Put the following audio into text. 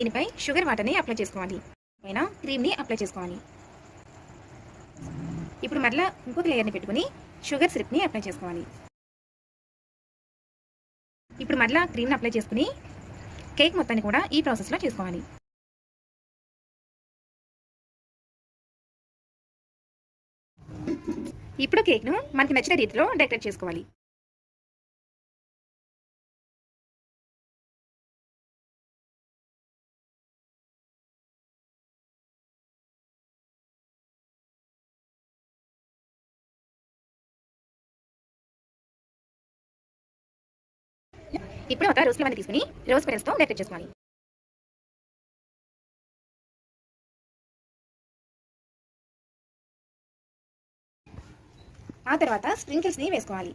దీనిపై షుగర్ వాటర్ని అప్లై చేసుకోవాలి. పైన క్రీమ్‌ని అప్లై చేసుకోవాలి. ఇప్పుడు మరలా ఇంకొక లేయర్‌ని పెట్టుకొని షుగర్ సిరప్‌ని అప్లై చేసుకోవాలి. ఇప్పుడు మరలా క్రీమ్‌ని అప్లై చేసుకొని కేక్ మొత్తాన్ని కూడా ఈ ప్రాసెస్‌లో చేసుకోవాలి. ఇప్పుడు కేక్‌ను మనకి నచ్చిన రీతిలో డెకరేట్ చేసుకోవాలి. ఇప్పుడు ఒక రోజ్ ఫ్లవర్‌ని తీసుకొని రోజ్ పెటల్స్‌తో డెకరేట్ చేసుకోవాలి. ఆ తర్వాత స్ప్రింకిల్స్‌ని వేసుకోవాలి.